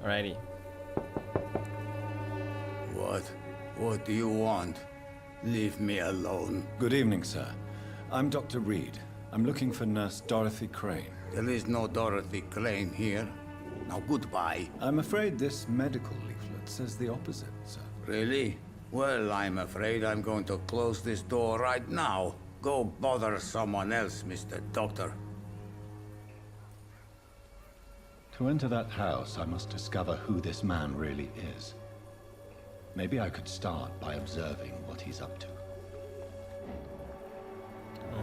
Alrighty. What do you want? Leave me alone. Good evening, sir. I'm Dr. Reid. I'm looking for Nurse Dorothy Crane. There is no Dorothy Crane here. Now goodbye. I'm afraid this medical leaflet says the opposite, sir. Really? Well, I'm afraid I'm going to close this door right now. Go bother someone else, Mr. Doctor. To enter that house, I must discover who this man really is. Maybe I could start by observing what he's up to.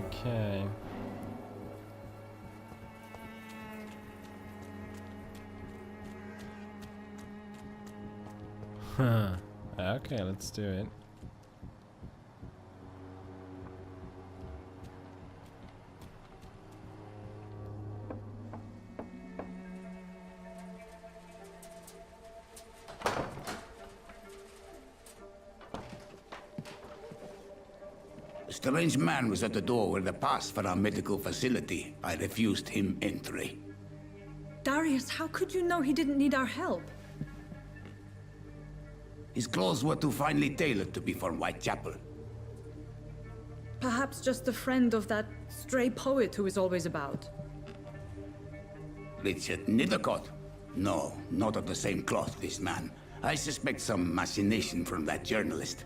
Okay. Huh. Okay, let's do it. A strange man was at the door with a pass for our medical facility. I refused him entry. Darius, how could you know he didn't need our help? His clothes were too finely tailored to be from Whitechapel. Perhaps just a friend of that stray poet who is always about. Richard Nethercott? No, not of the same cloth, this man. I suspect some machination from that journalist.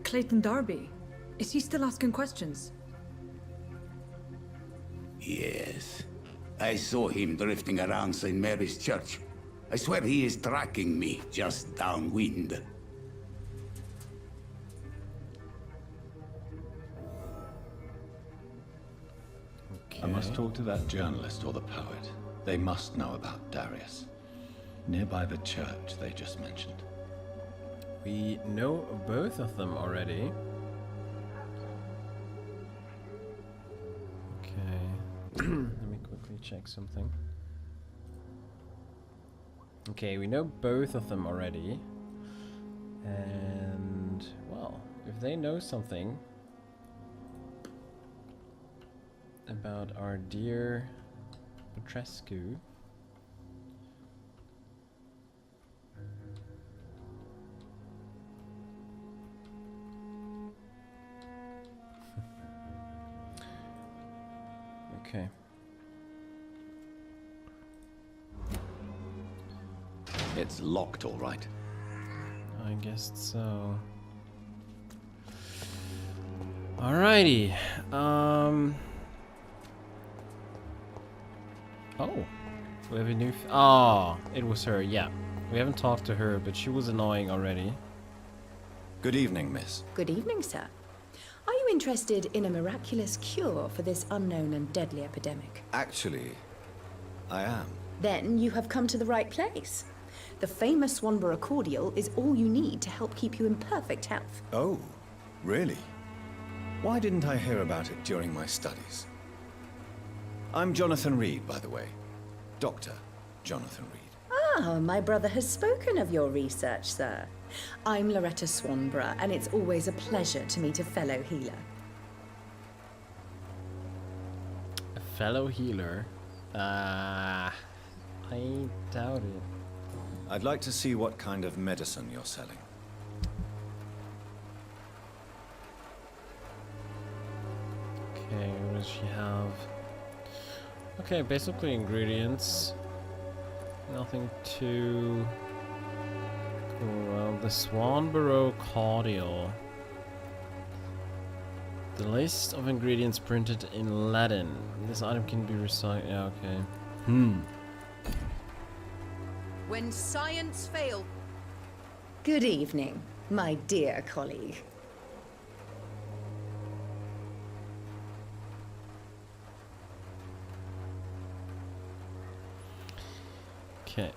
Clayton Darby. Is he still asking questions? Yes. I saw him drifting around St. Mary's Church. I swear he is tracking me just downwind. Okay. I must talk to that journalist or the poet. They must know about Darius. Nearby the church they just mentioned. We know both of them already. Okay. Let me quickly check something. Okay, we know both of them already. And, well, if they know something about our dear Petrescu. Okay. It's locked, all right. I guess so. Alrighty. Oh. We have a new... Oh, it was her, yeah. We haven't talked to her, but she was annoying already. Good evening, miss. Good evening, sir. Are you interested in a miraculous cure for this unknown and deadly epidemic? Actually, I am. Then you have come to the right place. The famous Swanborough cordial is all you need to help keep you in perfect health. Oh, really? Why didn't I hear about it during my studies? I'm Jonathan Reid, by the way. Dr. Jonathan Reid. Ah, my brother has spoken of your research, sir. I'm Loretta Swanborough, and it's always a pleasure to meet a fellow healer. A fellow healer? I doubt it. I'd like to see what kind of medicine you're selling. Okay, what does she have? Okay, basically ingredients. Nothing too cool. Well, the Swanborough cordial. The list of ingredients printed in Latin. This item can be recycled. Yeah, okay. When science fails. Good evening, my dear colleague. Okay.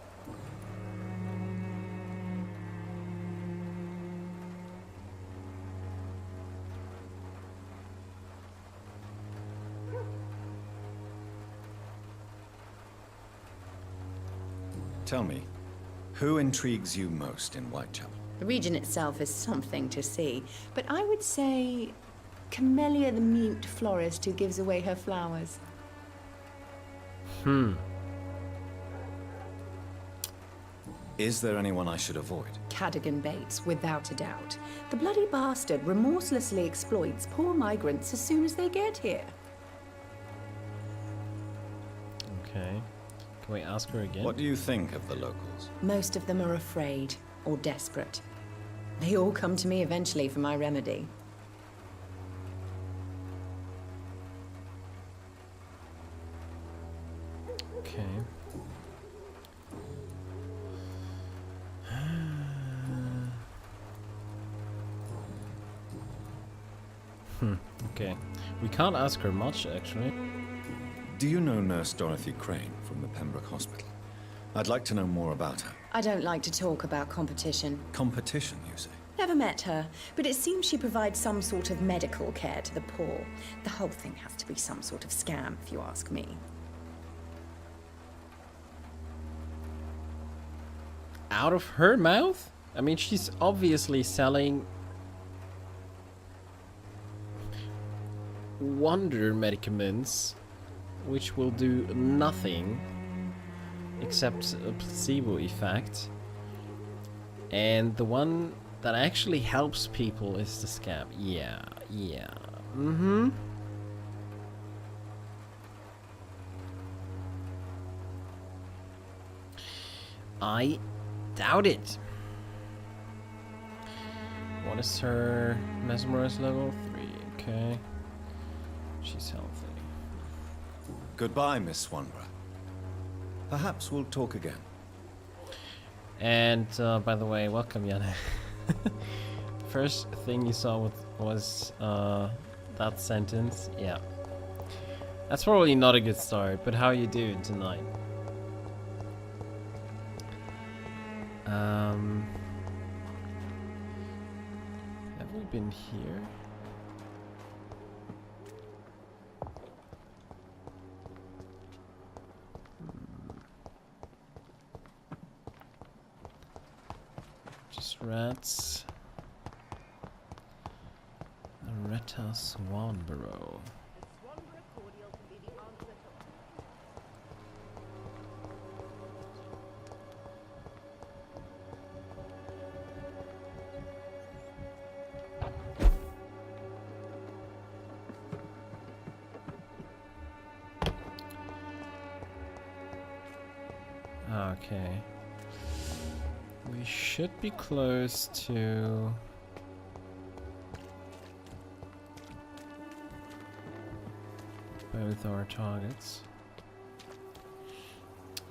Tell me, who intrigues you most in Whitechapel? The region itself is something to see, but I would say Camellia the mute florist who gives away her flowers. Is there anyone I should avoid? Cadogan Bates, without a doubt. The bloody bastard remorselessly exploits poor migrants as soon as they get here. Okay. Can we ask her again? What do you think of the locals? Most of them are afraid or desperate. They all come to me eventually for my remedy. Okay. Okay. We can't ask her much, actually. Do you know Nurse Dorothy Crane from the Pembroke Hospital? I'd like to know more about her. I don't like to talk about competition. Competition, you say? Never met her, but it seems she provides some sort of medical care to the poor. The whole thing has to be some sort of scam, if you ask me. Out of her mouth? I mean, she's obviously selling wonder medicaments, which will do nothing except a placebo effect. And the one that actually helps people is the scam. Yeah. Mm-hmm. I doubt it. What is her mesmerize level? 3, okay. She's healthy. Goodbye, Miss Swanborough. Perhaps we'll talk again. And by the way, welcome, Janne. First thing you saw was that sentence. Yeah. That's probably not a good start, but how are you doing tonight? Have we been here? Just rats. Loretta Swanborough. Okay. We should be close to both our targets.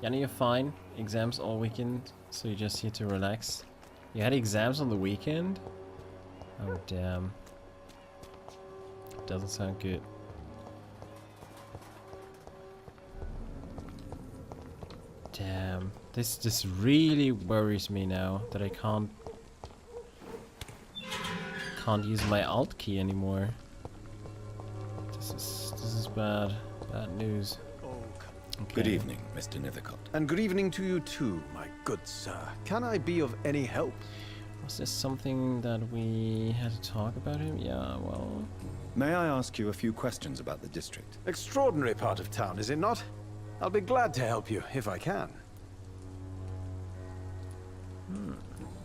Yanni, you're fine. Exams all weekend, so you're just here to relax. You had exams on the weekend? Oh, damn. Doesn't sound good. Damn. This really worries me now that I can't use my alt key anymore. This is bad. Bad news. Okay. Good evening, Mr. Nethercott. And good evening to you too, my good sir. Can I be of any help? Was this something that we had to talk about him? Yeah, well... May I ask you a few questions about the district? Extraordinary part of town, is it not? I'll be glad to help you, if I can.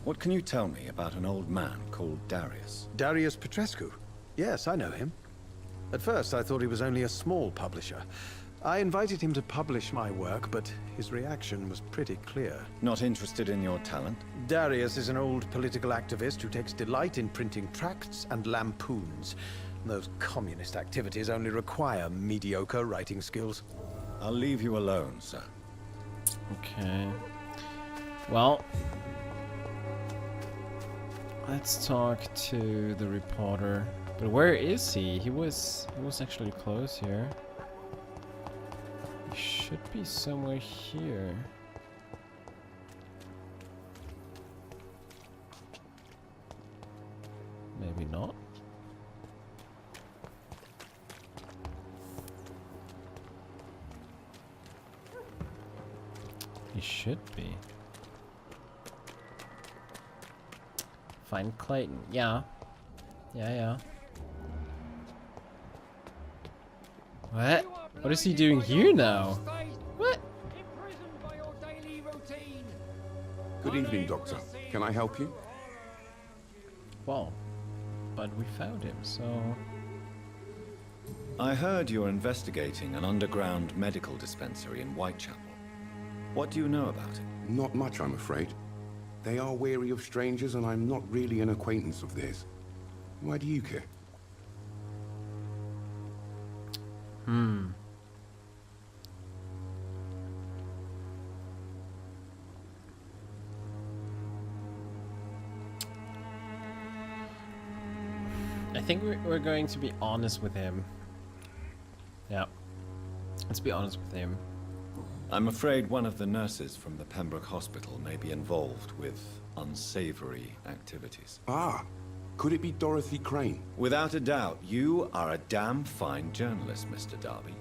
What can you tell me about an old man called Darius? Darius Petrescu. Yes, I know him. At first, I thought he was only a small publisher. I invited him to publish my work, but his reaction was pretty clear. Not interested in your talent? Darius is an old political activist who takes delight in printing tracts and lampoons. Those communist activities only require mediocre writing skills. I'll leave you alone, sir. Okay. Well... let's talk to the reporter. But where is he? He was actually close here. He should be somewhere here. Maybe not. He should be. Find Clayton. Yeah. Yeah. What? What is he doing here now? What? Good evening, Doctor. Can I help you? Well, but we found him, so... I heard you're investigating an underground medical dispensary in Whitechapel. What do you know about it? Not much, I'm afraid. They are wary of strangers, and I'm not really an acquaintance of theirs. Why do you care? I think we're going to be honest with him. Yeah. Let's be honest with him. I'm afraid one of the nurses from the Pembroke Hospital may be involved with unsavory activities. Ah, could it be Dorothy Crane? Without a doubt, you are a damn fine journalist, Mr. Darby.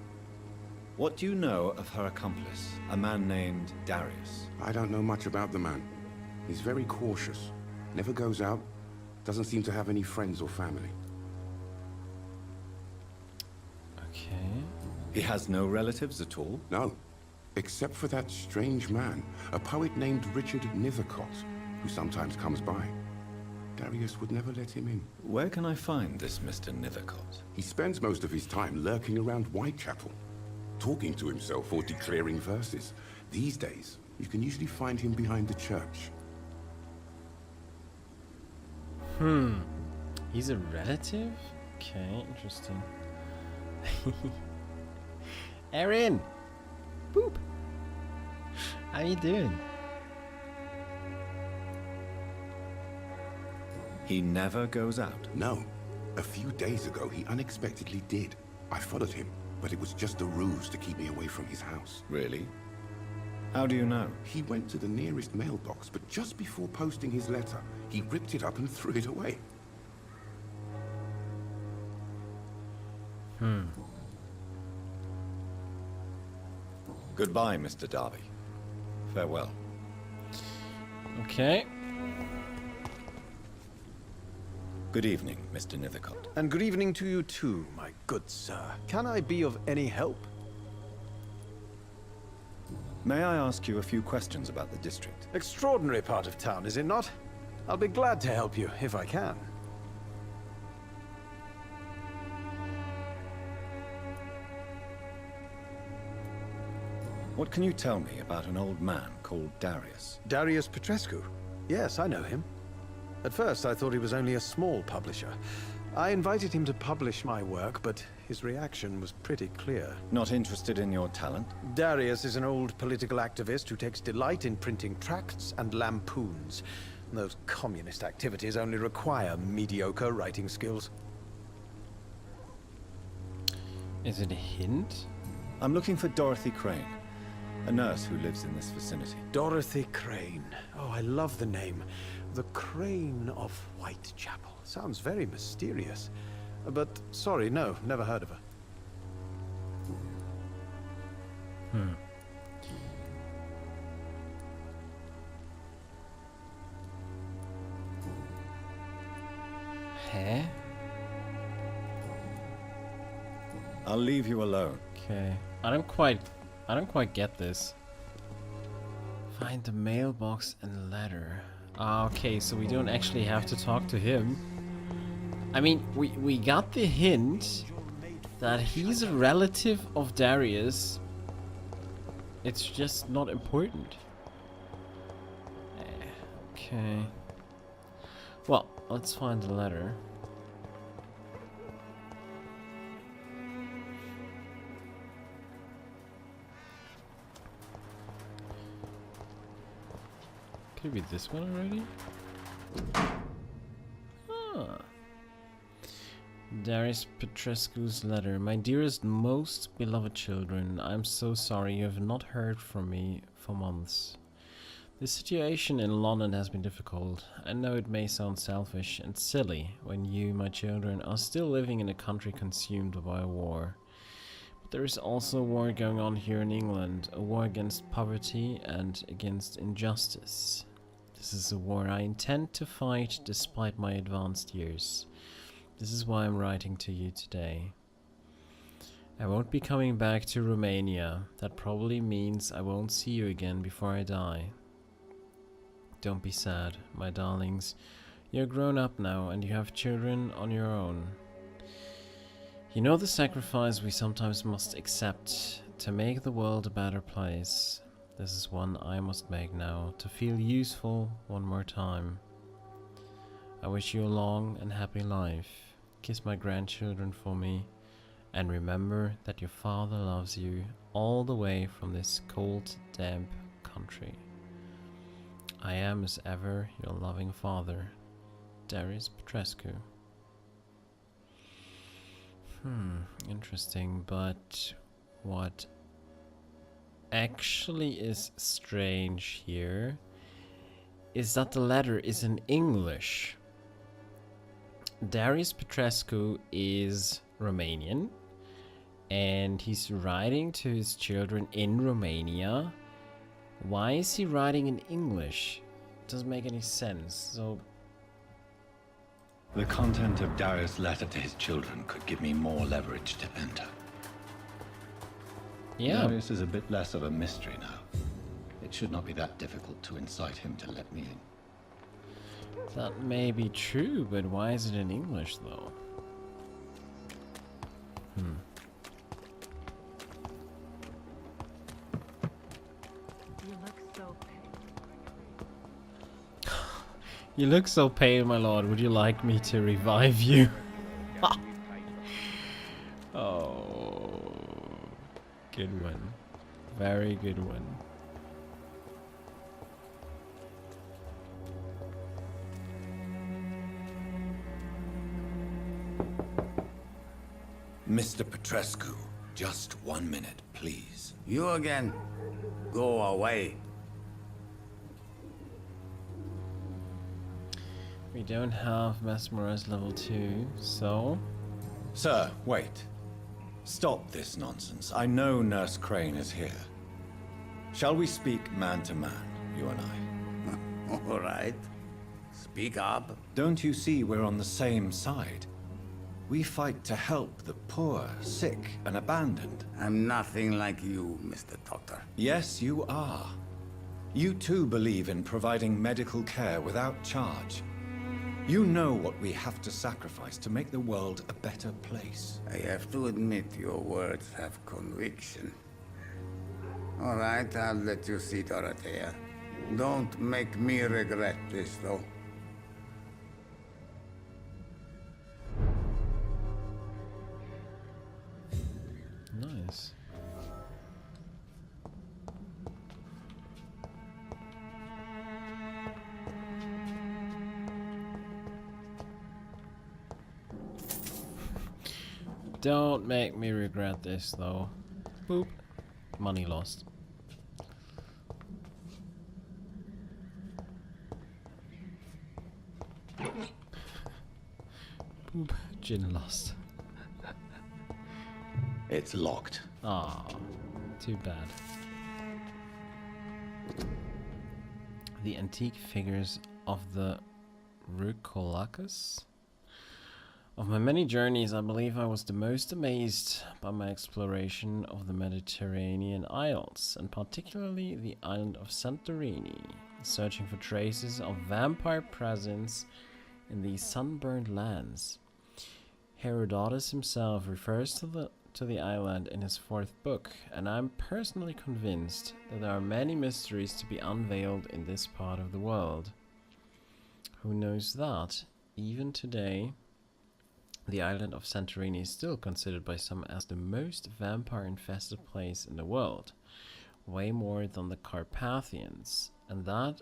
What do you know of her accomplice, a man named Darius? I don't know much about the man. He's very cautious. Never goes out. Doesn't seem to have any friends or family. Okay. He has no relatives at all? No. Except for that strange man, a poet named Richard Nethercott, who sometimes comes by. Darius would never let him in. Where can I find this Mr. Nethercott? He spends most of his time lurking around Whitechapel, talking to himself or declaring verses. These days, you can usually find him behind the church. He's a relative? Okay, interesting. Erin! Boop! How you doing? He never goes out. No. A few days ago, he unexpectedly did. I followed him, but it was just a ruse to keep me away from his house. Really? How do you know? He went to the nearest mailbox, but just before posting his letter, he ripped it up and threw it away. Goodbye, Mr. Darby. Farewell. Okay. Good evening, Mr. Nethercott. And good evening to you too, my good sir. Can I be of any help? May I ask you a few questions about the district? Extraordinary part of town, is it not? I'll be glad to help you, if I can. What can you tell me about an old man called Darius? Darius Petrescu? Yes, I know him. At first, I thought he was only a small publisher. I invited him to publish my work, but his reaction was pretty clear. Not interested in your talent? Darius is an old political activist who takes delight in printing tracts and lampoons. Those communist activities only require mediocre writing skills. Is it a hint? I'm looking for Dorothy Crane, a nurse who lives in this vicinity. Dorothy Crane. Oh, I love the name. The Crane of Whitechapel. Sounds very mysterious. But, sorry, no, never heard of her. Huh? I'll leave you alone. Okay. I don't quite get this. Find the mailbox and letter. Ah, okay, so we don't actually have to talk to him. I mean, we got the hint that he's a relative of Darius. It's just not important. Okay. Well, let's find the letter. Could it be this one already? Ah. Darius Petrescu's letter. My dearest, most beloved children, I'm so sorry you have not heard from me for months. The situation in London has been difficult. I know it may sound selfish and silly when you, my children, are still living in a country consumed by a war. But there is also a war going on here in England, a war against poverty and against injustice. This is a war I intend to fight despite my advanced years. This is why I'm writing to you today. I won't be coming back to Romania. That probably means I won't see you again before I die. Don't be sad, my darlings. You're grown up now, and you have children on your own. You know the sacrifice we sometimes must accept to make the world a better place. This is one I must make now, to feel useful one more time. I wish you a long and happy life. Kiss my grandchildren for me, and remember that your father loves you all the way from this cold, damp country. I am, as ever, your loving father, Darius Petrescu. Interesting, but what actually is strange here is that the letter is in English. Darius Petrescu is Romanian, and he's writing to his children in Romania. Why is he writing in English? It doesn't make any sense. So The content of Darius' letter to his children could give me more leverage to enter. yeah, Darius is a bit less of a mystery now. It should not be that difficult to incite him to let me in. that may be true, but why is it in English though? You look so pale. You look so pale, my lord. Would you like me to revive you? Oh, good one. Very good one. Mr. Petrescu, just 1 minute, please. You again? Go away. We don't have Mesmerize level 2, so... Sir, wait. Stop this nonsense. I know Nurse Crane is here. Shall we speak man to man, you and I? All right. Speak up. Don't you see we're on the same side? We fight to help the poor, sick, and abandoned. I'm nothing like you, Mr. Doctor. Yes, you are. You too believe in providing medical care without charge. You know what we have to sacrifice to make the world a better place. I have to admit your words have conviction. All right, I'll let you see, Dorothea. Don't make me regret this, though. Nice. Don't make me regret this, though. Boop. Money lost. Boop. Gin lost. It's locked. Ah, too bad. The antique figures of the Rucolacus. Of my many journeys, I believe I was the most amazed by my exploration of the Mediterranean isles, and particularly the island of Santorini, searching for traces of vampire presence in these sunburned lands. Herodotus himself refers to the island in his 4th book, and I'm personally convinced that there are many mysteries to be unveiled in this part of the world. Who knows that, even today, the island of Santorini is still considered by some as the most vampire-infested place in the world, way more than the Carpathians, and that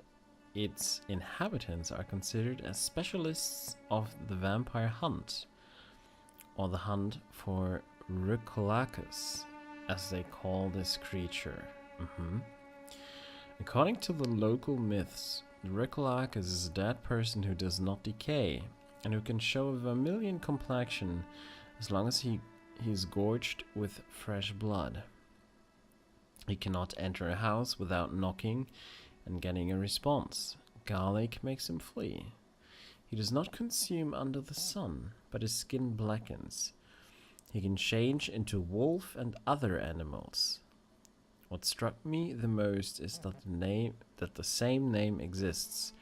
its inhabitants are considered as specialists of the vampire hunt, or the hunt for Rucolacus, as they call this creature. According to the local myths, the Rucolacus is a dead person who does not decay, and who can show a vermilion complexion as long as he is gorged with fresh blood. He cannot enter a house without knocking and getting a response. Garlic makes him flee. He does not consume under the sun, but his skin blackens. He can change into wolf and other animals. What struck me the most is that the same name exists,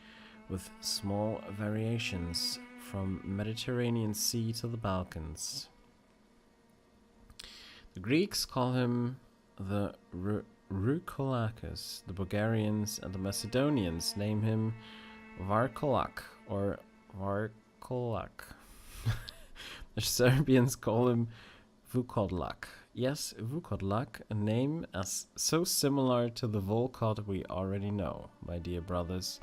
with small variations from Mediterranean Sea to the Balkans. The Greeks call him the Roukoulakos, the Bulgarians and the Macedonians name him Varkolak or Varkolak. The Serbians call him Vukodlak. Yes, Vukodlak, a name as so similar to the Volkod we already know, my dear brothers.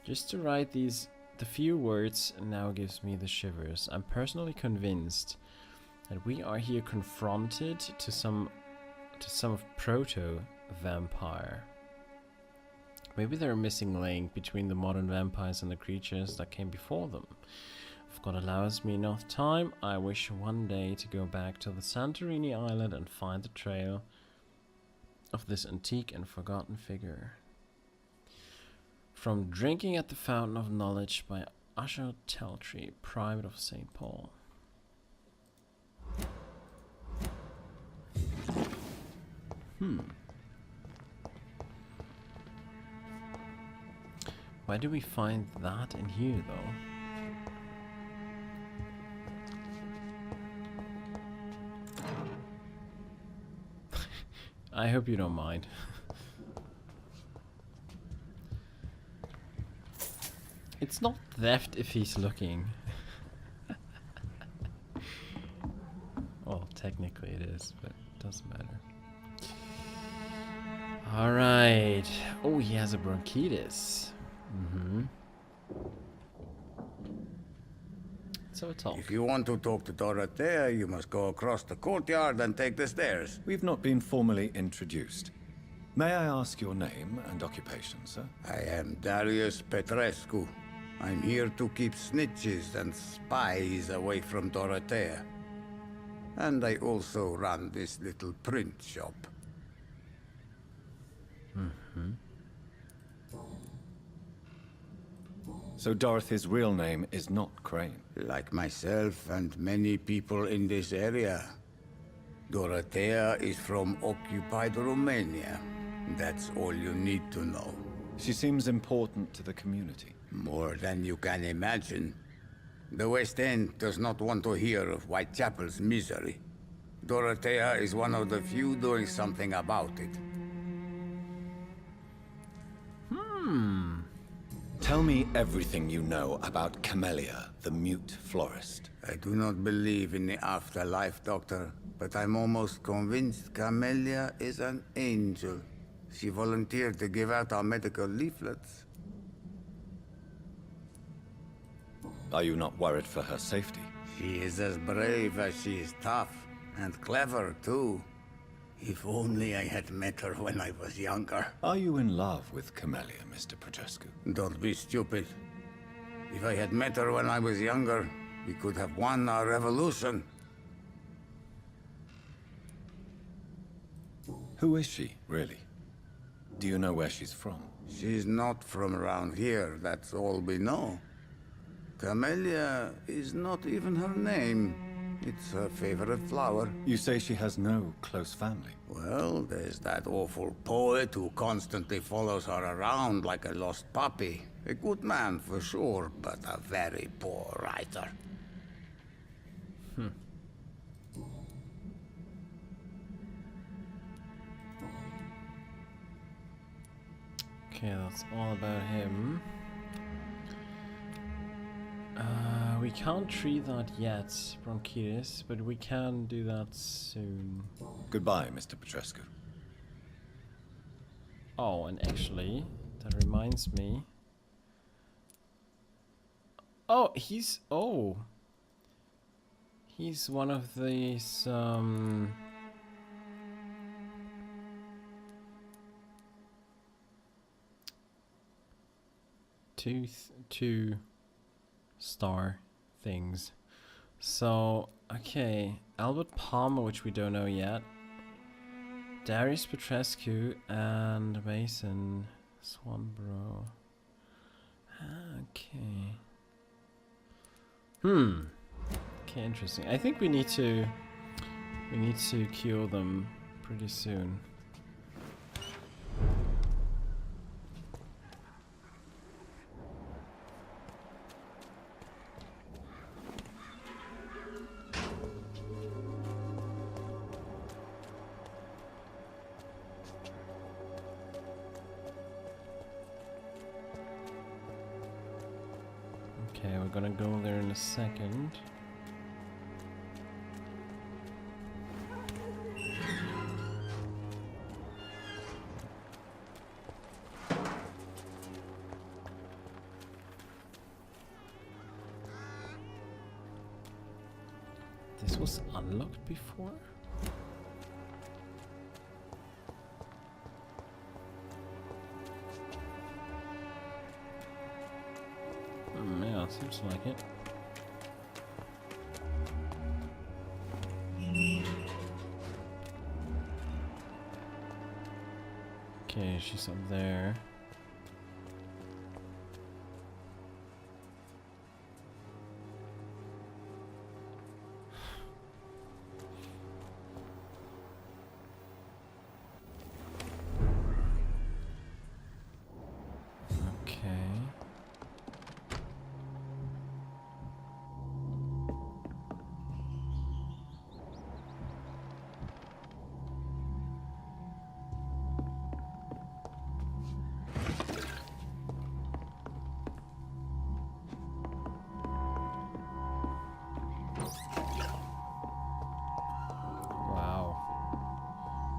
Just to write the few words now gives me the shivers. I'm personally convinced that we are here confronted to some of proto-vampire. Maybe they're a missing link between the modern vampires and the creatures that came before them. If God allows me enough time, I wish one day to go back to the Santorini island and find the trail of this antique and forgotten figure. From Drinking at the Fountain of Knowledge by Asho Teltree, Private of St. Paul. Why do we find that in here, though? I hope you don't mind. It's not theft if he's looking. Well, technically it is, but it doesn't matter. Alright. Oh, he has a bronchitis. So it's all. If you want to talk to Dorothea, you must go across the courtyard and take the stairs. We've not been formally introduced. May I ask your name and occupation, sir? I am Darius Petrescu. I'm here to keep snitches and spies away from Dorothea. And I also run this little print shop. So Dorothy's real name is not Crane. Like myself and many people in this area, Dorothea is from occupied Romania. That's all you need to know. She seems important to the community. More than you can imagine. The West End does not want to hear of Whitechapel's misery. Dorothea is one of the few doing something about it. Tell me everything you know about Camellia, the mute florist. I do not believe in the afterlife, Doctor, but I'm almost convinced Camellia is an angel. She volunteered to give out our medical leaflets. Are you not worried for her safety? She is as brave as she is tough, and clever, too. If only I had met her when I was younger. Are you in love with Camellia, Mr. Petrescu? Don't be stupid. If I had met her when I was younger, we could have won our revolution. Who is she, really? Do you know where she's from? She's not from around here, that's all we know. Camellia is not even her name. It's her favorite flower. You say she has no close family. Well, there's that awful poet who constantly follows her around like a lost puppy. A good man for sure, but a very poor writer. Okay, that's all about him. We can't treat that yet, bronchitis, but we can do that soon. Goodbye, Mr. Petrescu. Oh, and actually, that reminds me. Oh, he's one of these, two star things. So, okay, Albert Palmer, which we don't know yet. Darius Petrescu and Mason Swanborough. Okay. Okay, interesting. I think we need to cure them pretty soon. Okay, we're gonna go there in a second. This was unlocked before? Yeah, seems like it. Okay, she's up there.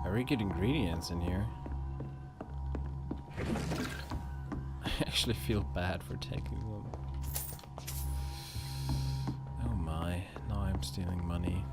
Very good ingredients in here. I actually feel bad for taking them. Oh my, now I'm stealing money.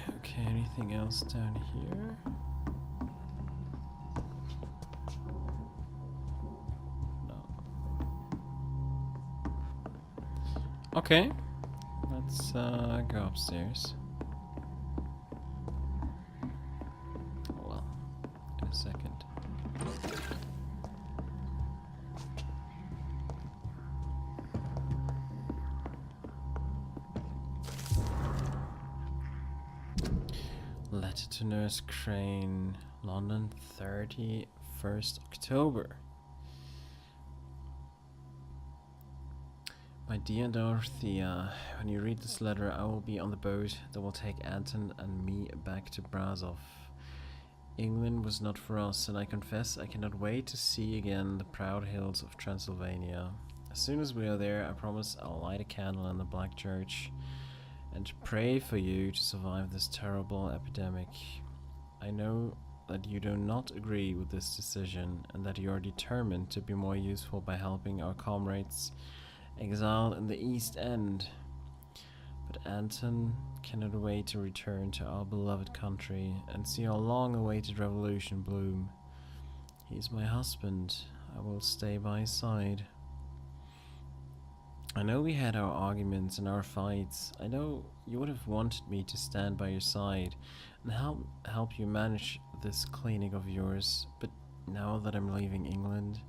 Okay, anything else down here? No. Okay, let's go upstairs. Well, in a second. Letter to Nurse Crane, London, 31st October. My dear Dorothy, when you read this letter, I will be on the boat that will take Anton and me back to Brasov. England was not for us, and I confess I cannot wait to see again the proud hills of Transylvania. As soon as we are there, I promise I'll light a candle in the Black Church and pray for you to survive this terrible epidemic. I know that you do not agree with this decision and that you are determined to be more useful by helping our comrades exiled in the East End. But Anton cannot wait to return to our beloved country and see our long-awaited revolution bloom. He is my husband. I will stay by his side. I know we had our arguments and our fights. I know you would have wanted me to stand by your side and help you manage this clinic of yours, but now that I'm leaving England,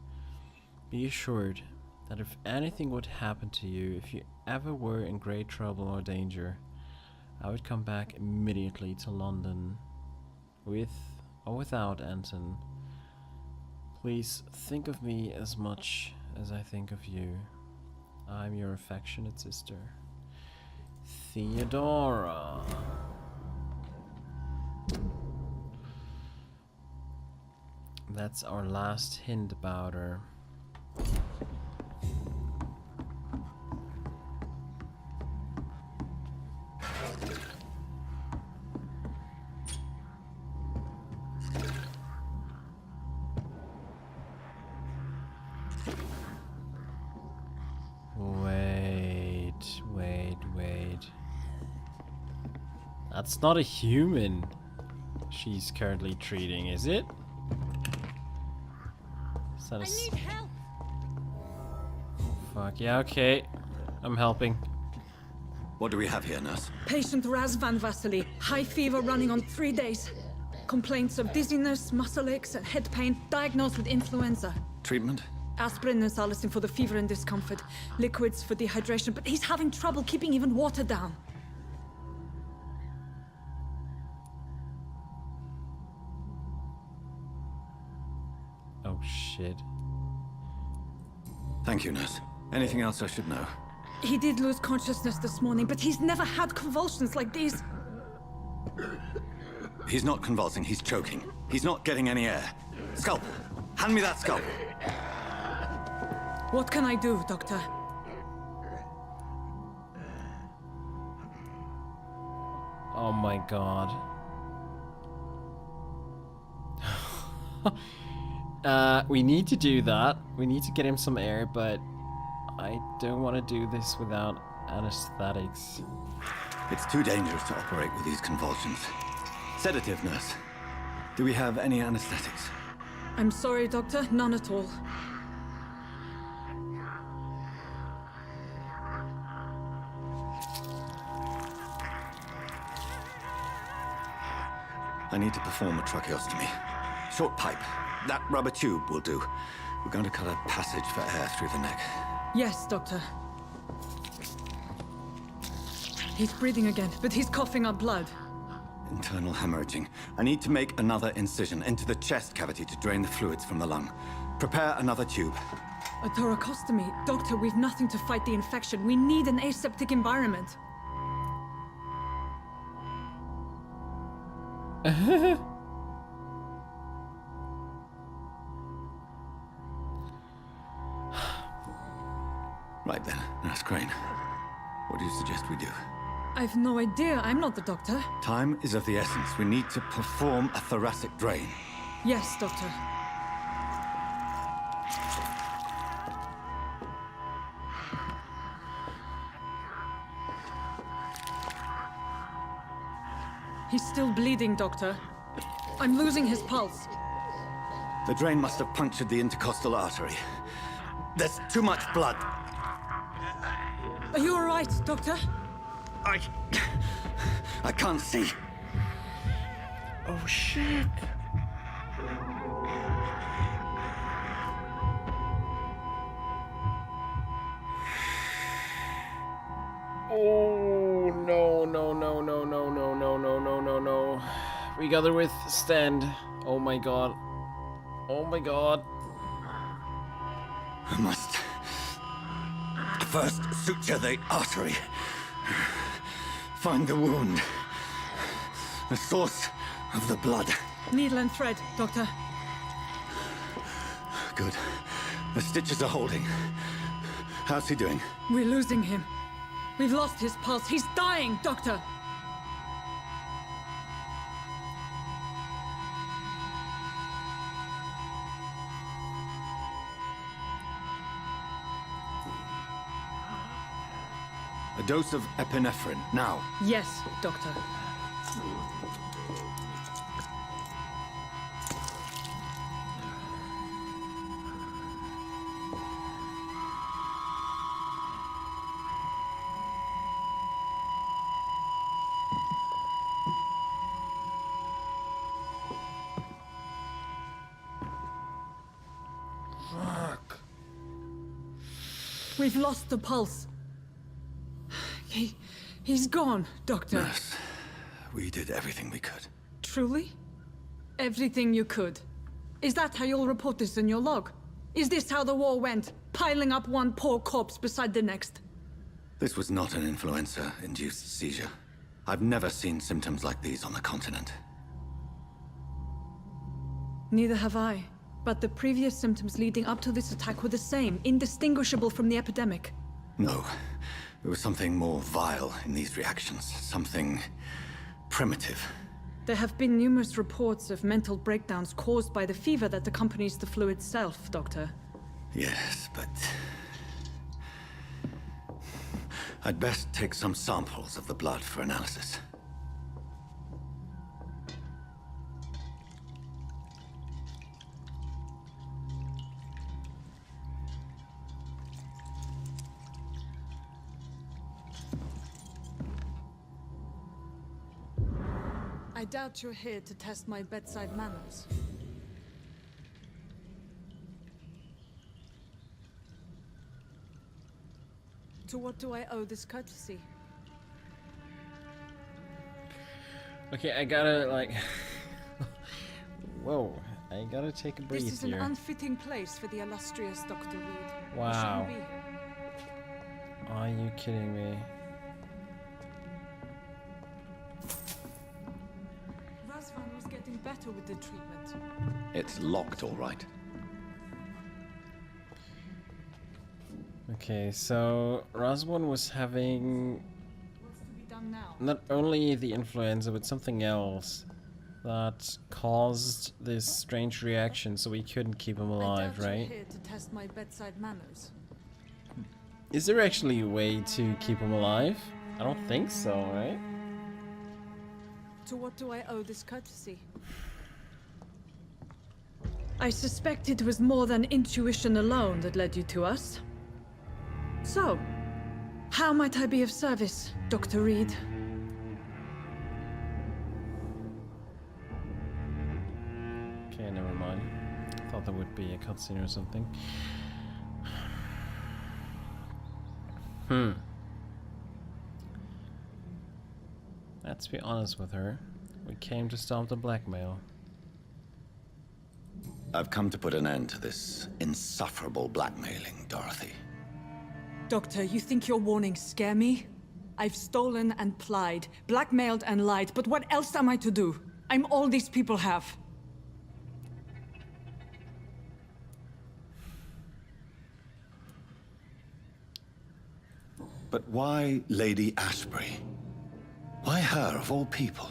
be assured that if anything would happen to you, if you ever were in great trouble or danger, I would come back immediately to London, with or without Anton. Please think of me as much as I think of you. I'm your affectionate sister, Theodora. That's our last hint about her. Wait. That's not a human she's currently treating, is it? Is that I need help. Oh, fuck. Yeah, okay. I'm helping. What do we have here, nurse? Patient Raz Van Vasily, high fever running on 3 days. Complaints of dizziness, muscle aches, and head pain, diagnosed with influenza. Treatment? Aspirin and salicin for the fever and discomfort. Liquids for dehydration, but he's having trouble keeping even water down. Oh shit. Thank you, nurse. Anything else I should know? He did lose consciousness this morning, but he's never had convulsions like these. He's not convulsing, he's choking. He's not getting any air. Scalpel! Hand me that scalpel! What can I do, Doctor? Oh my god. We need to do that. We need to get him some air, but I don't want to do this without anesthetics. It's too dangerous to operate with these convulsions. Sedative, nurse. Do we have any anesthetics? I'm sorry, Doctor, none at all. I need to perform a tracheostomy. Short pipe. That rubber tube will do. We're going to cut a passage for air through the neck. Yes, Doctor. He's breathing again, but he's coughing up blood. Internal hemorrhaging. I need to make another incision into the chest cavity to drain the fluids from the lung. Prepare another tube. A thoracostomy? Doctor, we've nothing to fight the infection. We need an aseptic environment. Right then, Nurse Crane. What do you suggest we do? I've no idea. I'm not the doctor. Time is of the essence. We need to perform a thoracic drain. Yes, Doctor. He's still bleeding, Doctor. I'm losing his pulse. The drain must have punctured the intercostal artery. There's too much blood. Are you all right, Doctor? I can't see. Oh shit. Oh no no no no no no no no no no no. We gotta withstand. Oh my god. Oh my god. I must first suture the artery. Find the wound. The source of the blood. Needle and thread, Doctor. Good. The stitches are holding. How's he doing? We're losing him. We've lost his pulse. He's dying, Doctor. A dose of epinephrine, now. Yes, Doctor. Fuck. We've lost the pulse. He's gone, Doctor. Nurse, we did everything we could. Truly? Everything you could. Is that how you'll report this in your log? Is this how the war went? Piling up one poor corpse beside the next? This was not an influenza-induced seizure. I've never seen symptoms like these on the continent. Neither have I. But the previous symptoms leading up to this attack were the same, indistinguishable from the epidemic. No. There was something more vile in these reactions. Something primitive. There have been numerous reports of mental breakdowns caused by the fever that accompanies the flu itself, Doctor. Yes, but... I'd best take some samples of the blood for analysis. I doubt you're here to test my bedside manners. To what do I owe this courtesy? Okay, I gotta like... Whoa, I you gotta take a This breath is an here. unfitting place for the illustrious Dr. Reid. He Wow. shouldn't be here. Are you kidding me? Razvan was getting better with the treatment. It's locked, all right. Okay, so Razvan was having What's to be done now? not only the influenza, but something else that caused this strange reaction, so we couldn't keep him alive, I doubt right? you're here to test my bedside manners. Is there actually a way to keep him alive? I don't think so, right? To what do I owe this courtesy? I suspect it was more than intuition alone that led you to us. So, how might I be of service, Dr. Reid? Okay, never mind. Thought there would be a cutscene or something. Let's be honest with her. We came to stop the blackmail. I've come to put an end to this insufferable blackmailing, Dorothy. Doctor, you think your warnings scare me? I've stolen and plied, blackmailed and lied, but what else am I to do? I'm all these people have. But why Lady Ashbury? Why her, of all people?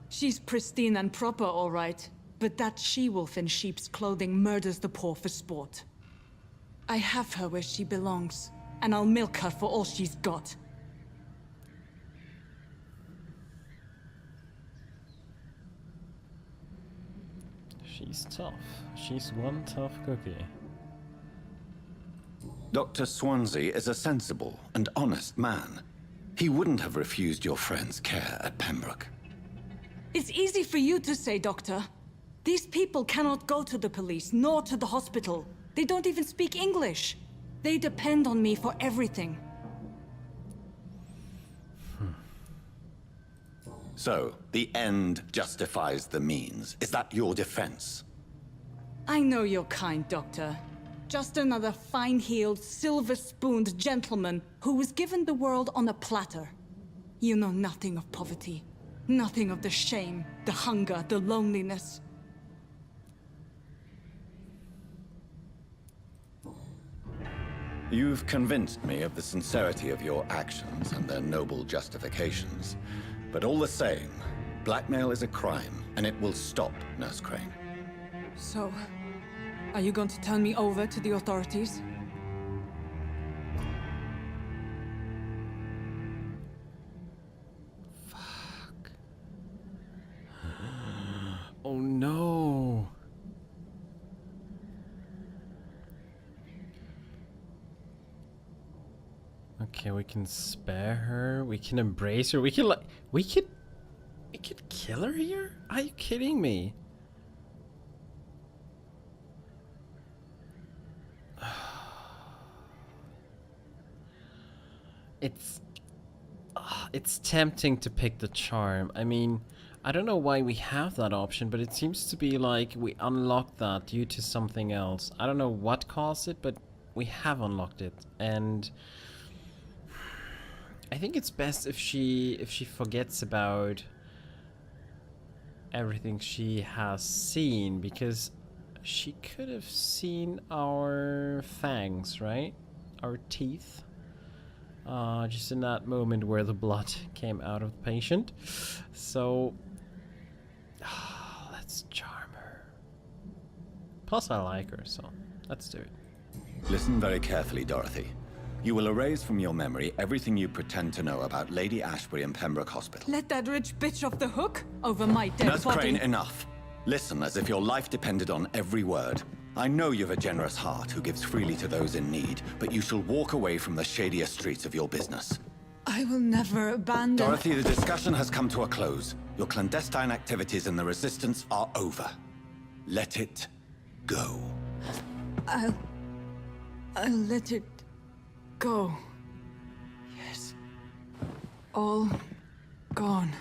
She's pristine and proper, all right. But that she-wolf in sheep's clothing murders the poor for sport. I have her where she belongs, and I'll milk her for all she's got. She's tough. She's one tough cookie. Dr. Swansea is a sensible and honest man. He wouldn't have refused your friend's care at Pembroke. It's easy for you to say, Doctor. These people cannot go to the police, nor to the hospital. They don't even speak English. They depend on me for everything. So, the end justifies the means. Is that your defense? I know you're kind, Doctor. Just another fine-heeled, silver-spooned gentleman who was given the world on a platter. You know nothing of poverty. Nothing of the shame, the hunger, the loneliness. You've convinced me of the sincerity of your actions and their noble justifications. But all the same, blackmail is a crime, and it will stop, Nurse Crane. So, are you going to turn me over to the authorities? Fuck. Oh no. Okay, we can spare her. We can embrace her. We can like we could kill her here? Are you kidding me? It's tempting to pick the charm. I mean, I don't know why we have that option, but it seems to be like we unlocked that due to something else. I don't know what caused it, but we have unlocked it, and I think it's best if she forgets about everything she has seen, because she could have seen our fangs, right? Our teeth. Just in that moment where the blood came out of the patient. So, let's charm her. Plus I like her, so let's do it. Listen very carefully, Dorothy. You will erase from your memory everything you pretend to know about Lady Ashbury and Pembroke Hospital. Let that rich bitch off the hook over my dead Nurse body. Crane, enough. Listen as if your life depended on every word. I know you've a generous heart who gives freely to those in need, but you shall walk away from the shadier streets of your business. I will never abandon... Dorothy, the discussion has come to a close. Your clandestine activities in the Resistance are over. Let it go. I'll let it go. Yes. All gone.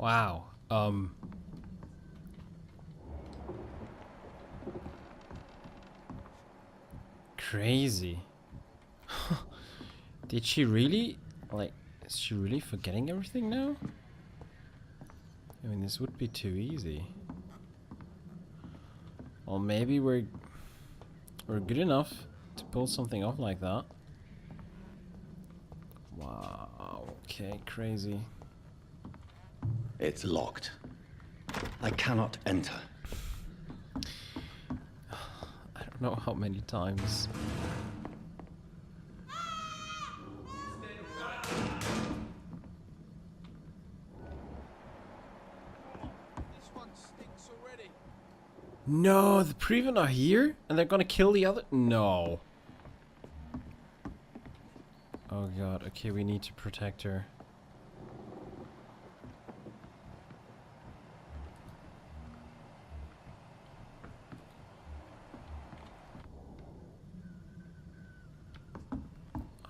Wow. Crazy. Did she really, like, is she really forgetting everything now? I mean, this would be too easy. Or maybe we're good enough to pull something off like that. Wow, okay, crazy. It's locked. I cannot enter. I don't know how many times. No, the Prevent are here? And they're gonna kill the other? No. Oh god, okay, we need to protect her.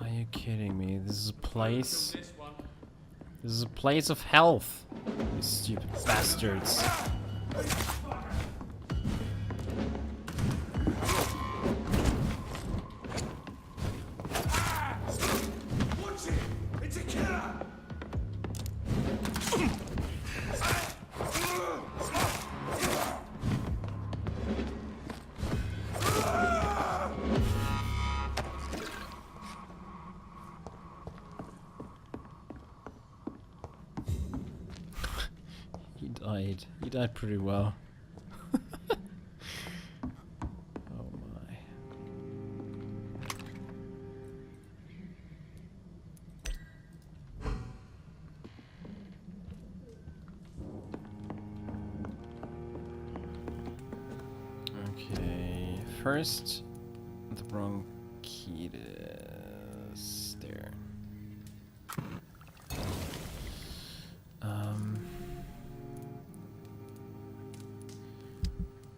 Are you kidding me? This is a place... This is a place of health. You stupid bastards. He died pretty well. Oh my. Okay, first the bronchitis there.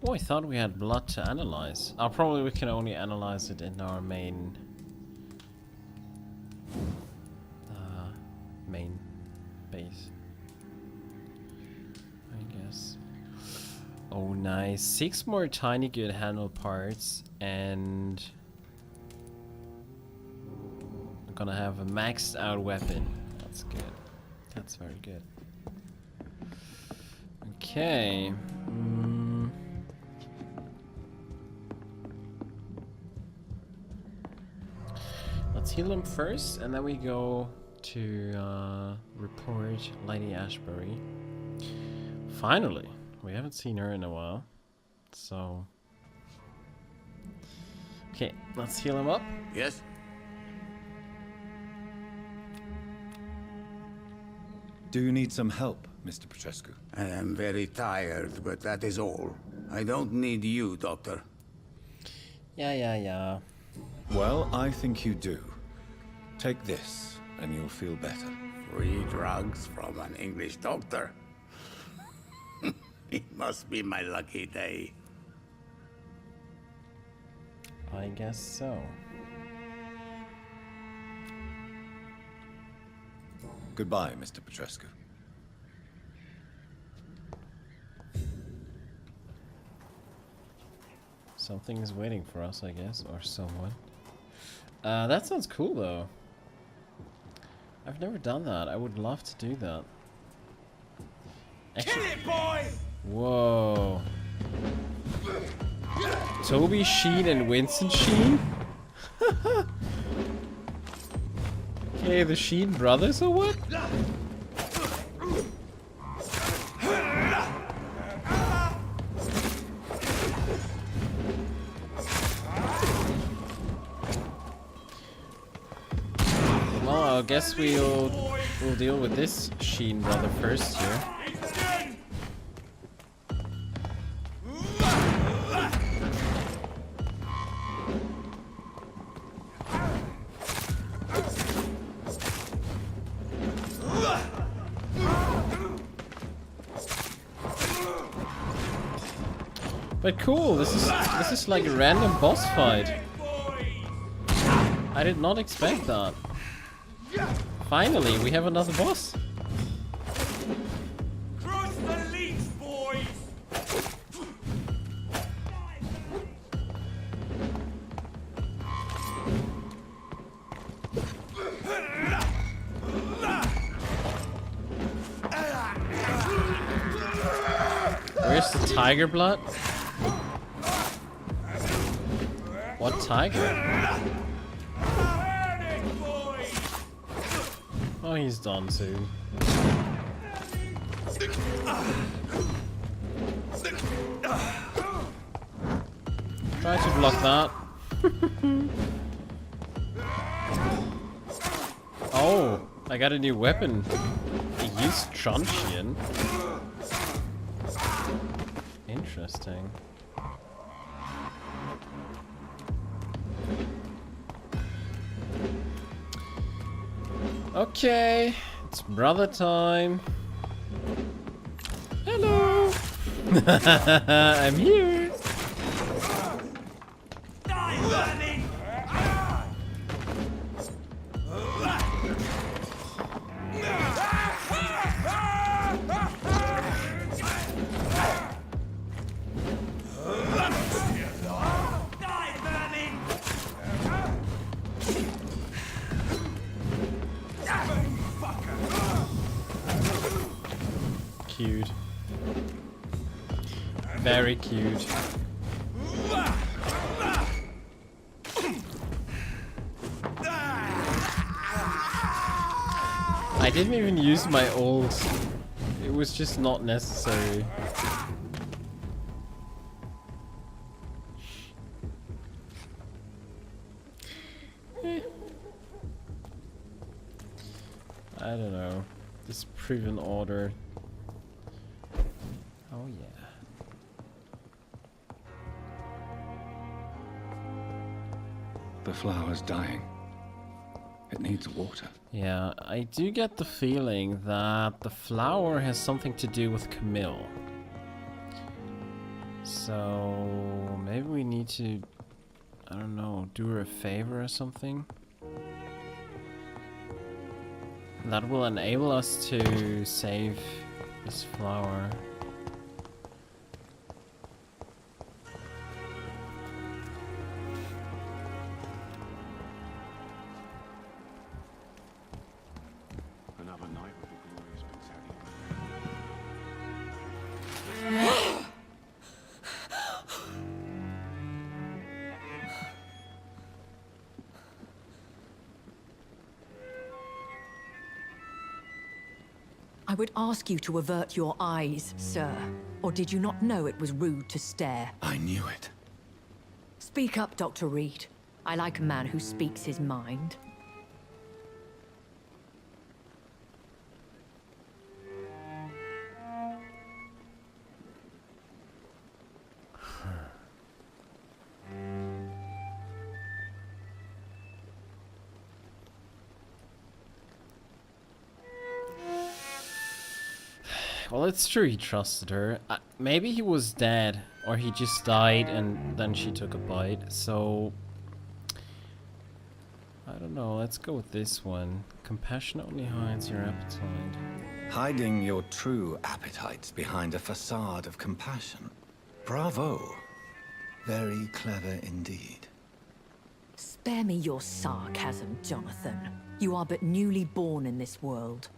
Oh, I thought we had blood to analyze. Probably we can only analyze it in our main base, I guess. Oh, nice. 6 more tiny good handle parts, and we're gonna have a maxed out weapon. That's good. That's very good. Okay. Let's heal him first, and then we go to report Lady Ashbury. Finally! We haven't seen her in a while. So... Okay, let's heal him up. Yes? Do you need some help, Mr. Petrescu? I am very tired, but that is all. I don't need you, Doctor. Yeah. Well, I think you do. Take this, and you'll feel better. Free drugs from an English doctor. It must be my lucky day. I guess so. Goodbye, Mr. Petrescu. Something is waiting for us, I guess, or someone. That sounds cool, though. I've never done that. I would love to do that. Actually, kill it, boy! Whoa. Toby Sheen and Winston Sheen? Okay, the Sheen brothers or what? Well, I guess we'll deal with this Sheen brother first here. But cool, this is like a random boss fight. I did not expect that. Finally, we have another boss. tiger blood? What tiger? Oh, he's done soon. Try to block that. Oh, I got a new weapon. I used truncheon. Interesting. Okay, it's brother time. Hello. I'm here. Cute. Very cute. I didn't even use my ult. It was just not necessary. I don't know. This proven order. Oh yeah. The flower's dying. It needs water. Yeah, I do get the feeling that the flower has something to do with Camille. So maybe we need to, I don't know, do her a favor or something. That will enable us to save this flower. Another night with the glorious battalion. I would ask you to avert your eyes, sir. Or did you not know it was rude to stare? I knew it. Speak up, Dr. Reid. I like a man who speaks his mind. Well, it's true he trusted her. Maybe he was dead, or he just died and then she took a bite, so... I don't know, let's go with this one. Compassion only hides your appetite. Hiding your true appetites behind a facade of compassion. Bravo. Very clever indeed. Spare me your sarcasm, Jonathan. You are but newly born in this world.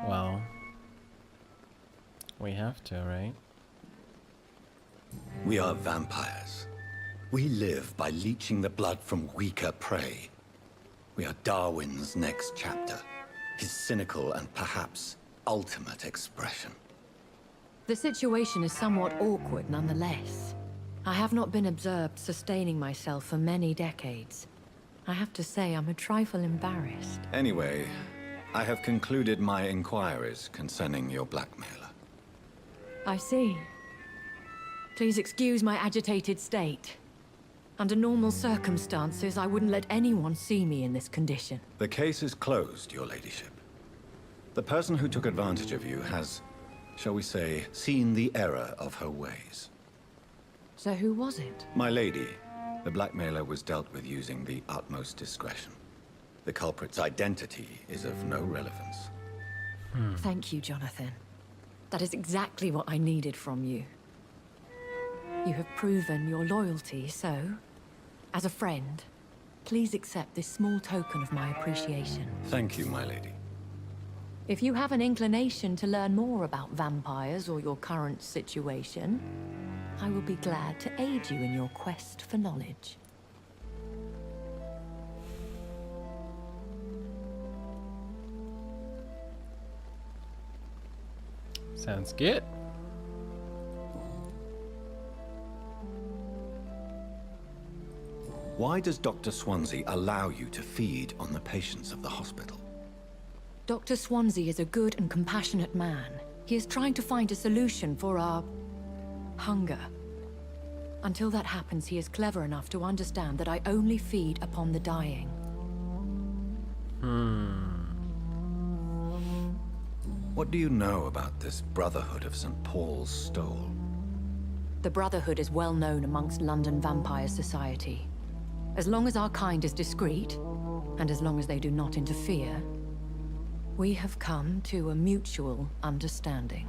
Well, we have to, right? We are vampires. We live by leeching the blood from weaker prey. We are Darwin's next chapter, his cynical and perhaps ultimate expression. The situation is somewhat awkward nonetheless. I have not been observed sustaining myself for many decades. I have to say I'm a trifle embarrassed. Anyway, I have concluded my inquiries concerning your blackmailer. I see. Please excuse my agitated state. Under normal circumstances, I wouldn't let anyone see me in this condition. The case is closed, your ladyship. The person who took advantage of you has, shall we say, seen the error of her ways. So who was it? My lady, the blackmailer was dealt with using the utmost discretion. The culprit's identity is of no relevance. Thank you, Jonathan. That is exactly what I needed from you. You have proven your loyalty, so, as a friend, please accept this small token of my appreciation. Thank you, my lady. If you have an inclination to learn more about vampires or your current situation, I will be glad to aid you in your quest for knowledge. Sounds good. Why does Dr. Swansea allow you to feed on the patients of the hospital? Dr. Swansea is a good and compassionate man. He is trying to find a solution for our hunger. Until that happens, he is clever enough to understand that I only feed upon the dying. What do you know about this Brotherhood of St. Paul's Stole? The Brotherhood is well known amongst London vampire society. As long as our kind is discreet, and as long as they do not interfere, we have come to a mutual understanding.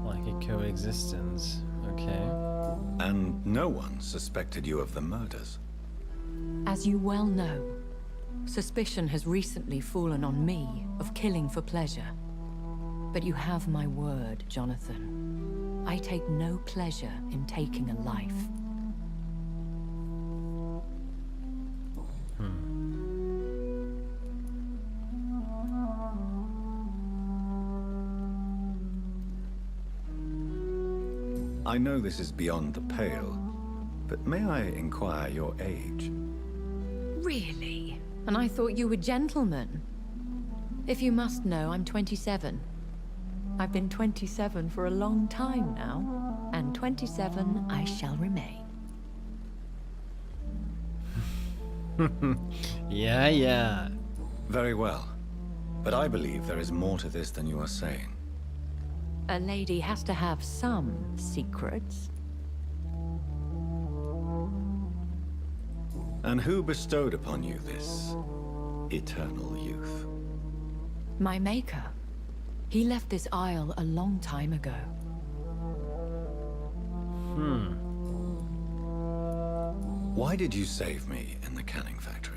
Like a coexistence, okay. And no one suspected you of the murders. As you well know, suspicion has recently fallen on me of killing for pleasure. But you have my word, Jonathan. I take no pleasure in taking a life. I know this is beyond the pale, but may I inquire your age? Really? And I thought you were gentlemen. If you must know, I'm 27. I've been 27 for a long time now, and 27 I shall remain. Yeah. Very well. But I believe there is more to this than you are saying. A lady has to have some secrets. And who bestowed upon you this eternal youth? My maker. He left this isle a long time ago. Why did you save me in the canning factory?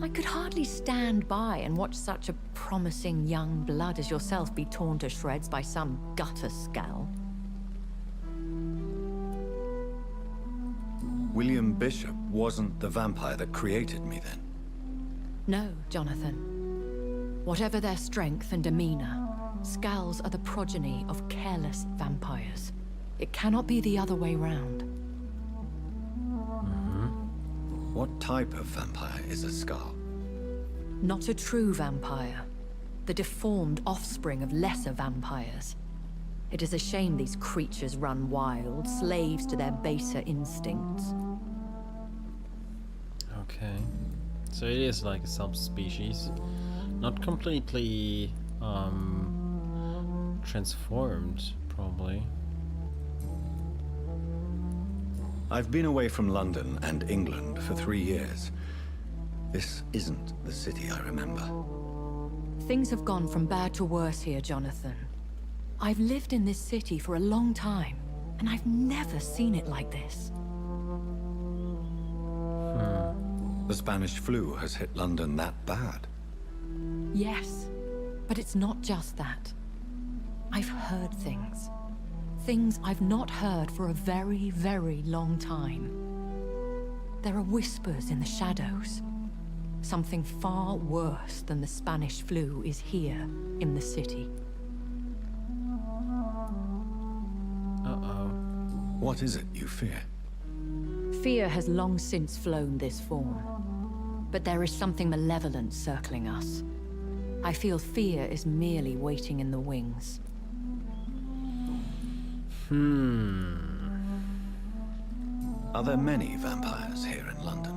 I could hardly stand by and watch such a promising young blood as yourself be torn to shreds by some gutter scowl. William Bishop wasn't the vampire that created me then? No, Jonathan. Whatever their strength and demeanor, Scowls are the progeny of careless vampires. It cannot be the other way round. What type of vampire is a Scowl? Not a true vampire. The deformed offspring of lesser vampires. It is a shame these creatures run wild, slaves to their baser instincts. Okay. So it is like a subspecies. Not completely transformed, probably. I've been away from London and England for 3 years. This isn't the city I remember. Things have gone from bad to worse here, Jonathan. I've lived in this city for a long time, and I've never seen it like this. The Spanish flu has hit London that bad. Yes, but it's not just that. I've heard things. Things I've not heard for a very, very long time. There are whispers in the shadows. Something far worse than the Spanish flu is here in the city. Uh-oh. What is it you fear? Fear has long since flown this form. But there is something malevolent circling us. I feel fear is merely waiting in the wings. Are there many vampires here in London?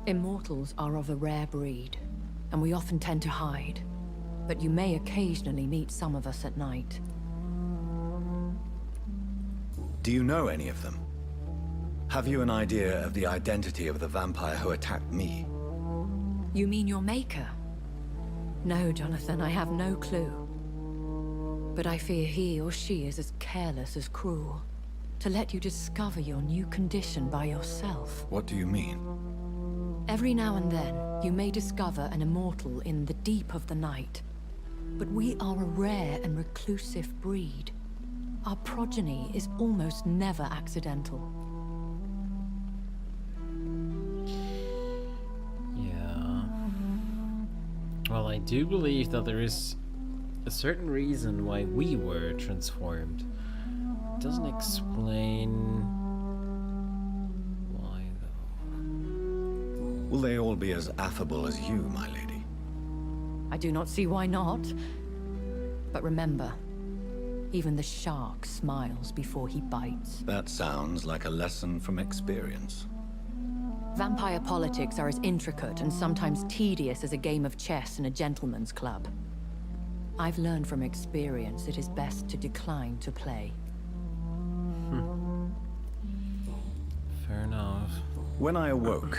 Immortals are of a rare breed, and we often tend to hide. But you may occasionally meet some of us at night. Do you know any of them? Have you an idea of the identity of the vampire who attacked me? You mean your maker? No, Jonathan, I have no clue. But I fear he or she is as careless as cruel. To let you discover your new condition by yourself. What do you mean? Every now and then, you may discover an immortal in the deep of the night. But we are a rare and reclusive breed. Our progeny is almost never accidental. Yeah. Well, I do believe that there is a certain reason why we were transformed. It doesn't explain why, though. Will they all be as affable as you, my lady? I do not see why not. But remember, even the shark smiles before he bites. That sounds like a lesson from experience. Vampire politics are as intricate and sometimes tedious as a game of chess in a gentleman's club. I've learned from experience it is best to decline to play. Fair enough. When I awoke,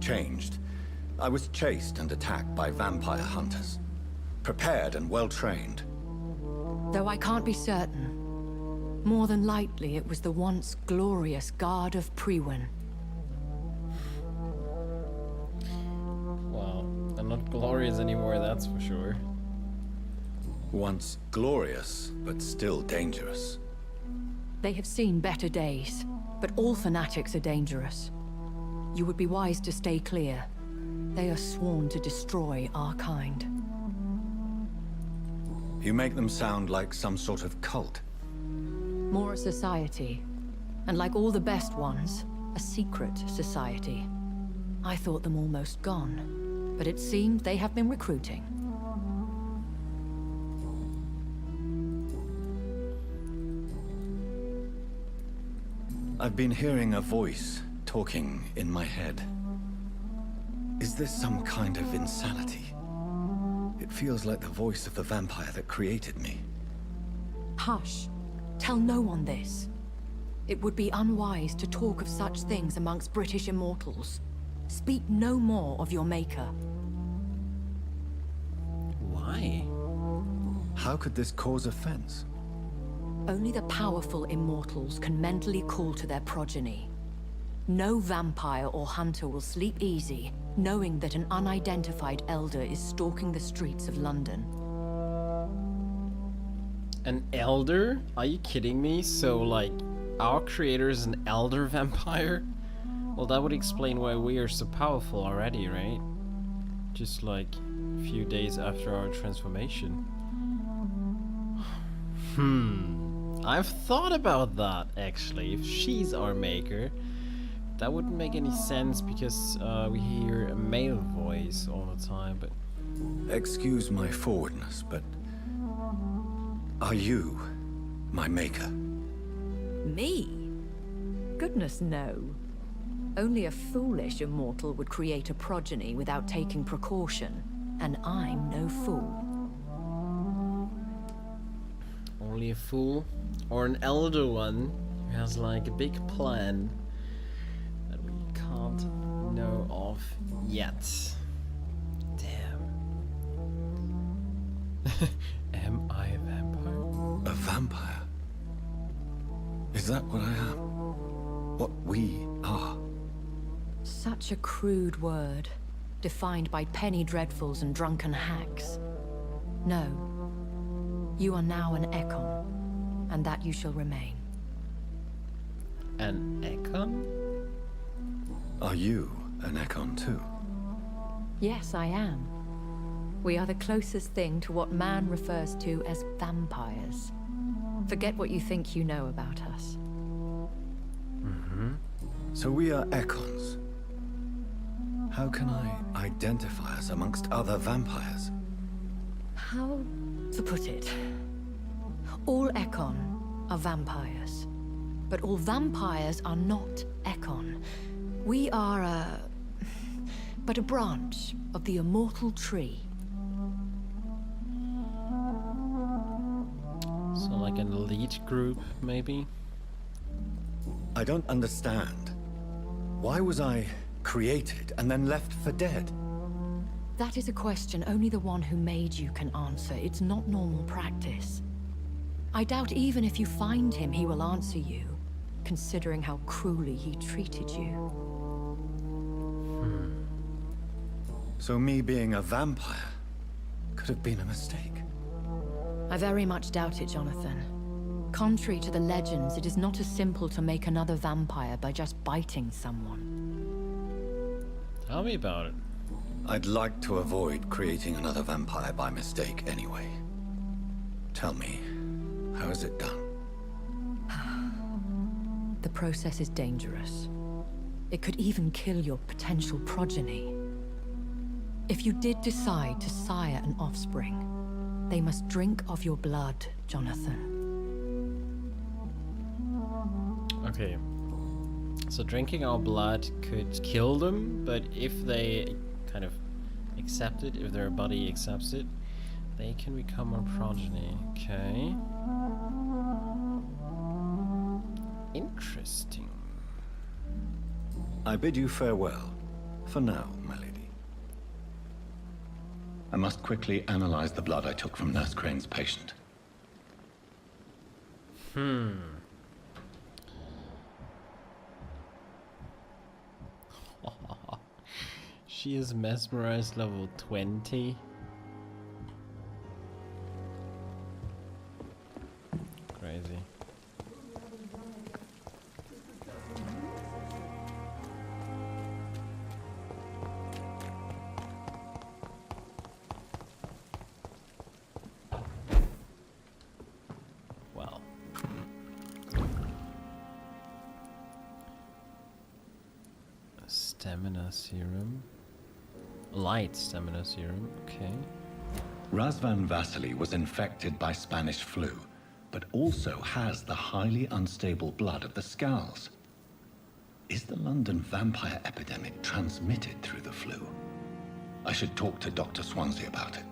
changed, I was chased and attacked by vampire hunters. Prepared and well-trained. Though I can't be certain, more than likely it was the once glorious Guard of Priwen. Well, they're not glorious anymore, that's for sure. Once glorious, but still dangerous. They have seen better days, but all fanatics are dangerous. You would be wise to stay clear. They are sworn to destroy our kind. You make them sound like some sort of cult. More a society, and like all the best ones, a secret society. I thought them almost gone, but it seemed they have been recruiting. I've been hearing a voice talking in my head. Is this some kind of insanity? It feels like the voice of the vampire that created me. Hush. Tell no one this. It would be unwise to talk of such things amongst British immortals. Speak no more of your maker. Why? How could this cause offense? Only the powerful immortals can mentally call to their progeny. No vampire or hunter will sleep easy, knowing that an unidentified elder is stalking the streets of London. An elder? Are you kidding me? So, like, our creator is an elder vampire? Well, that would explain why we are so powerful already, right? Just like a few days after our transformation. I've thought about that, actually. If she's our maker, that wouldn't make any sense because we hear a male voice all the time, but... Excuse my forwardness, but... Are you my maker? Me? Goodness, no. Only a foolish immortal would create a progeny without taking precaution, and I'm no fool. Only a fool? Or an elder one who has like a big plan that we can't know of yet. Damn. Am I a vampire? A vampire? Is that what I am? What we are? Such a crude word, defined by penny dreadfuls and drunken hacks. No. You are now an Ekon, and that you shall remain. An Ekon? Are you an Ekon too? Yes, I am. We are the closest thing to what man refers to as vampires. Forget what you think you know about us. So we are Ekons. How can I identify us amongst other vampires? How to put it? All Ekon are vampires. But all vampires are not Ekon. We are but a branch of the immortal tree. So like an elite group, maybe? I don't understand. Why was I created and then left for dead? That is a question only the one who made you can answer. It's not normal practice. I doubt even if you find him, he will answer you. considering how cruelly he treated you. So me being a vampire could have been a mistake. I very much doubt it, Jonathan. Contrary to the legends, it is not as simple to make another vampire by just biting someone. Tell me about it. I'd like to avoid creating another vampire by mistake anyway. Tell me, how is it done? The process is dangerous. It could even kill your potential progeny. If you did decide to sire an offspring, they must drink of your blood, Jonathan. Okay. So drinking our blood could kill them, but if they kind of accept it, if their body accepts it, they can become our progeny. Okay. Interesting. I bid you farewell, for now, my lady. I must quickly analyze the blood I took from Nurse Crane's patient. She is mesmerized level 20. Crazy. Well. A stamina serum. Light stamina serum, okay. Razvan Vasily was infected by Spanish flu, but also has the highly unstable blood of the Scowls. Is the London vampire epidemic transmitted through the flu? I should talk to Dr. Swansea about it.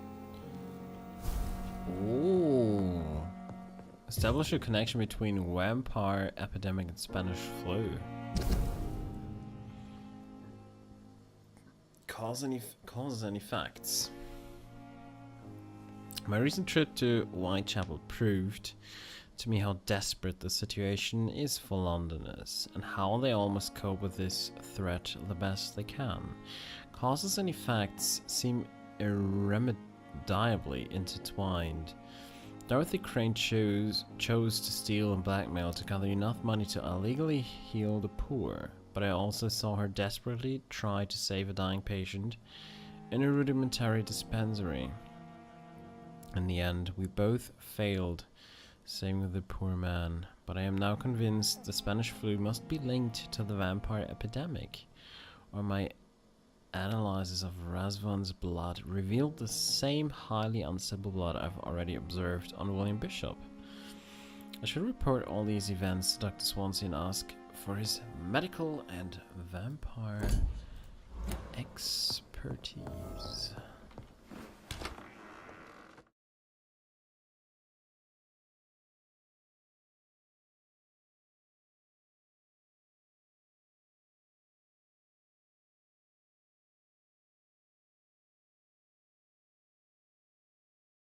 Ooh. Establish a connection between vampire epidemic and Spanish flu. Causes and effects. My recent trip to Whitechapel proved to me how desperate the situation is for Londoners and how they all must cope with this threat the best they can. Causes and effects seem irremediably intertwined. Dorothy Crane chose to steal and blackmail to gather enough money to illegally heal the poor, but I also saw her desperately try to save a dying patient in a rudimentary dispensary. In the end, we both failed saving the poor man, but I am now convinced the Spanish flu must be linked to the vampire epidemic, or my analysis of Razvan's blood revealed the same highly unstable blood I've already observed on William Bishop. I should report all these events to Dr. Swansea and ask for his medical and vampire expertise.